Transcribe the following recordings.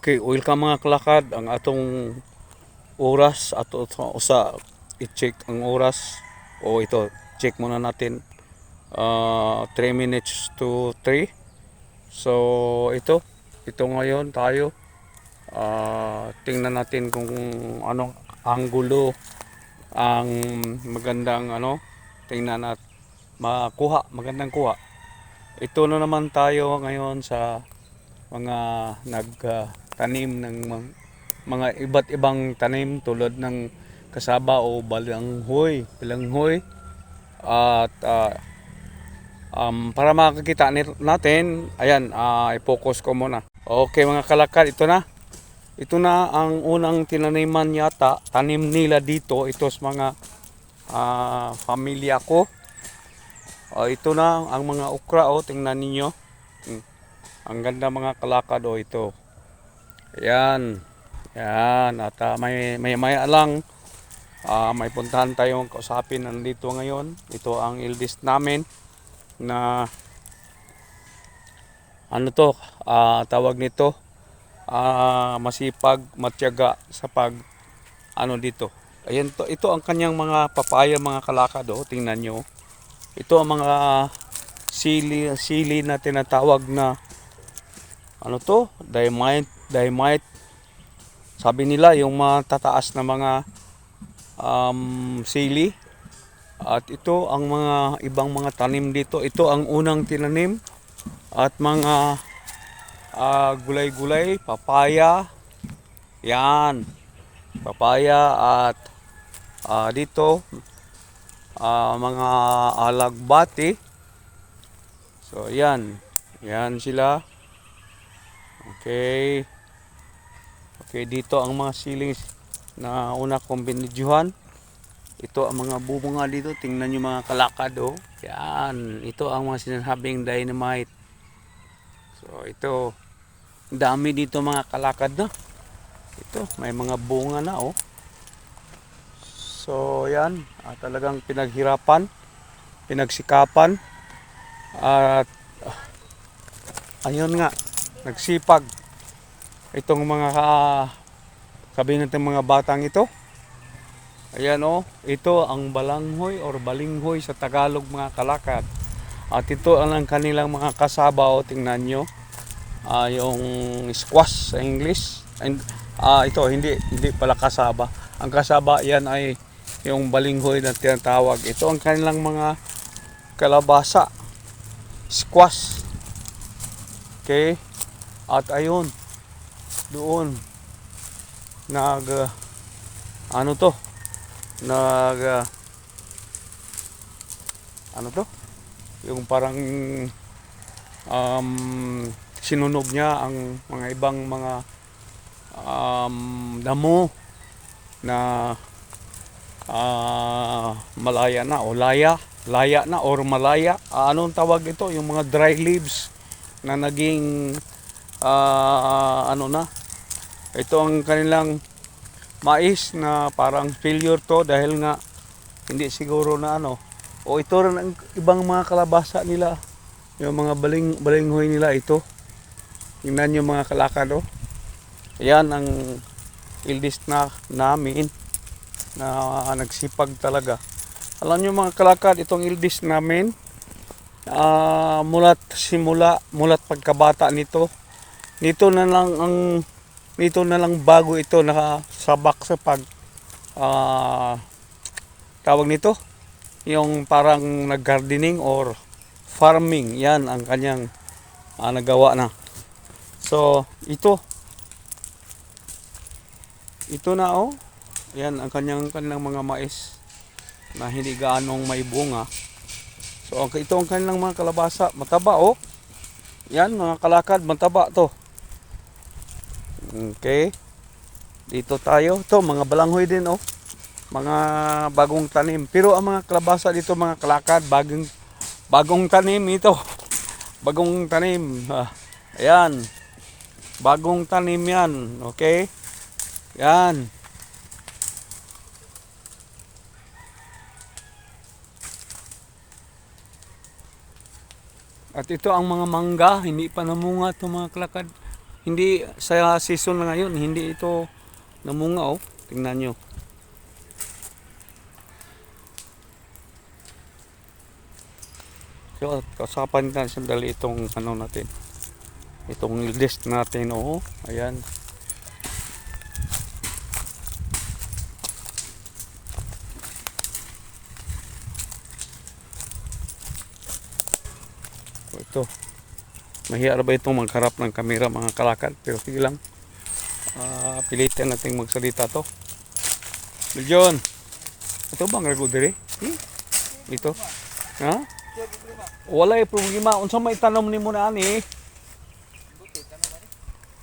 Okay, welcome mga kalakad. Ang atong oras ato usa i-check ang oras o ito, check muna natin 3 minutes to 3. So ito ngayon tayo tingnan natin kung anong anggulo ang magandang tingnan at magandang kuha. Ito na naman tayo ngayon sa mga nagtanim ng mga iba't ibang tanim tulad ng kasaba o balanghoy at para makakita natin, ayan, i-focus ko muna. Okay mga kalakad, ito na ang unang tinaniman yata, tanim nila dito, ito sa mga pamilya ko. Ito na ang mga okra, tingnan ninyo. Ang ganda mga kalakad, ito. Ayan. Ayan. At may lang. May puntahan tayong kausapin nandito ngayon. Ito ang eldest namin na tawag nito. Masipag, matyaga sa pag dito. Ayan, ito ang kanyang mga papaya mga kalakad. Tingnan nyo. Ito ang mga sili na tinatawag na dynamite. Sabi nila yung matataas na mga sili. At ito ang mga ibang mga tanim dito. Ito ang unang tinanim. At mga gulay-gulay, papaya. Yan. Papaya at dito mga alagbati. So yan. Yan sila. Okay. Okay, dito ang mga siling na una kong binidyuhan. Ito ang mga bunga dito. Tingnan nyo mga kalakad. Yan. Ito ang mga sinasabing dynamite. So ito. Dami dito mga kalakad na. Ito. May mga bunga na So yan. Talagang pinaghirapan. Pinagsikapan. At ayun nga. Nagsipag. Itong mga sabihin natin mga batang ito. Ayan ito ang balanghoy or balinghoy sa Tagalog mga kalakad. At ito ang kanilang mga kasaba tingnan nyo. Yung squash sa English. And ito hindi pala kasaba. Ang kasaba yan ay yung balinghoy na tinatawag. Ito ang kanilang mga kalabasa. Squash. Okay? At ayun. Doon yung parang sinunog niya ang mga ibang mga damo na malaya na o laya na or malaya. Anong tawag ito? Yung mga dry leaves na naging ito ang kanilang mais na parang failure to dahil nga hindi siguro na ito rin ang ibang mga kalabasa nila, yung mga balinghoy nila. Ito tingnan nyo mga kalakad. Yan ang eldest na namin na nagsipag talaga. Alam nyo mga kalakad, itong eldest namin mulat pagkabata nito na lang bago ito nakasabak sa pag tawag nito yung parang nag-gardening or farming. Yan ang kanyang nagawa na. So ito na yan ang kanilang mga mais na hindi gaanong may bunga. So ito ang kanilang mga kalabasa, mataba yan mga kalakad, mataba to. Okay. Dito tayo. Ito, mga balanghoy din mga bagong tanim. Pero ang mga kalabasa dito mga kalakad, bagong tanim ito. Bagong tanim. Ayan. Bagong tanim yan. Okay. Yan. At ito ang mga mangga, hindi pa namunga ito mga kalakad. Hindi sa season na ngayon, hindi ito namunga oh. Tingnan nyo. So, kasapan natin sandali itong ano natin. Itong list natin oh. Ayan. Ito. Mahiya ba itong magharap ng kamera mga kalakad, pero sige lang. Pilitin natin magsalita to. Miljon. Ito bang rago dire? Ito. Ha? Wala problema. Unsa may tanom nimo na ani?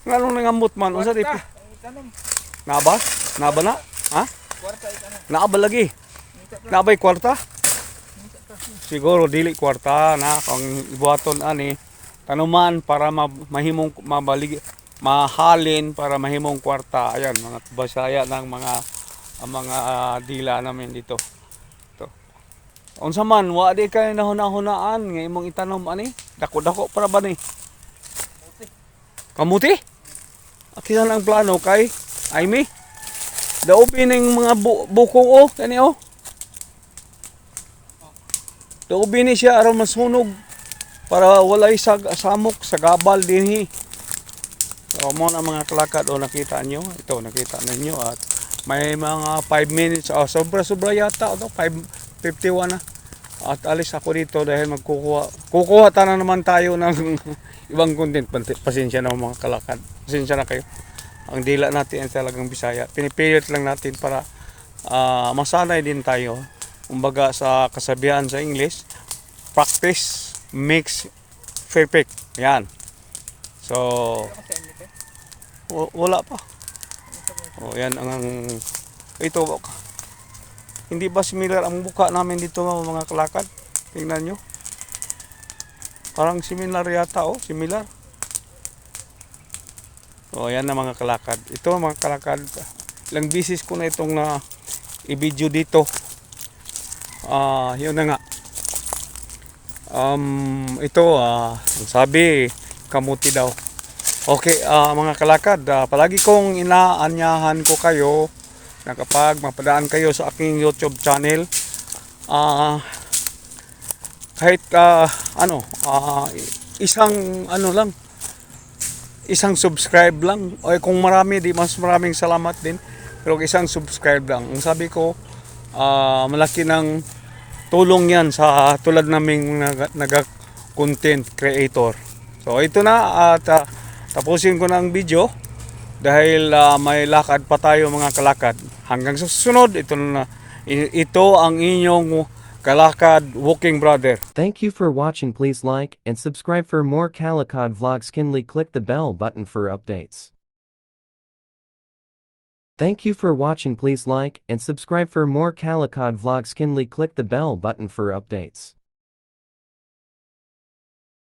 Nganong nangambot man? Unsa di? Naba? Naba na? Ha? Naaba lagi. Nabay kwarta? Siguro dili kwarta na kung ibuhaton ani tanuman para mahimong mahalin para mahimong kwarta. Ayan mga basaya ng mga dila namin dito. To. Unsa man wa di kay nahuna-hunaan nga imong itanom ani? Dako-dako para ba ni? Kamuti? Akinan ang plano kay Aimee. Daupin ng mga bukong oh, kani oh. Daupin ni siya aron masunog para walay samok sa gabal dinhi. So mo na mga kalakad o nakita nyo, ito nakita ninyo at may mga 5 minutes sobra yata o 5:51 na. At alis ako dito dahil kukuha na naman tayo ng ibang content. Pasensya na mga kalakad. Pasensya na kayo. Ang dila natin ay talagang Bisaya. Pinipilit lang natin para masanay din tayo. Kumbaga sa kasabihan sa English, practice makes perfect. Yan. So, wala pa. Yan ang ito. Hindi ba similar ang mukha namin dito mga kalakad? Tingnan nyo. Parang similar yata oh, similar. Yan na mga kalakad. Ito mga kalakad. Ilang bisis ko na itong i-video dito. Yun na nga. Ito sabi kamuti daw. Okay, mga kalakad, palagi kong inaanyahan ko kayo na kapag mapadaan kayo sa aking YouTube channel, kahit isang subscribe lang, o kung marami di mas maraming salamat din, pero isang subscribe lang. Ang sabi ko, malaki ng tulong yan sa tulad naming content creator. So ito na at tapusin ko na ang video dahil may lakad pa tayo mga kalakad. Hanggang sa susunod, ito ang inyong kalakad walking brother. Thank you for watching. Please like and subscribe for more Kalakad vlogs. Kindly click the bell button for updates. Thank you for watching. Please like and subscribe for more Kalakad vlogs. Kindly click the bell button for updates.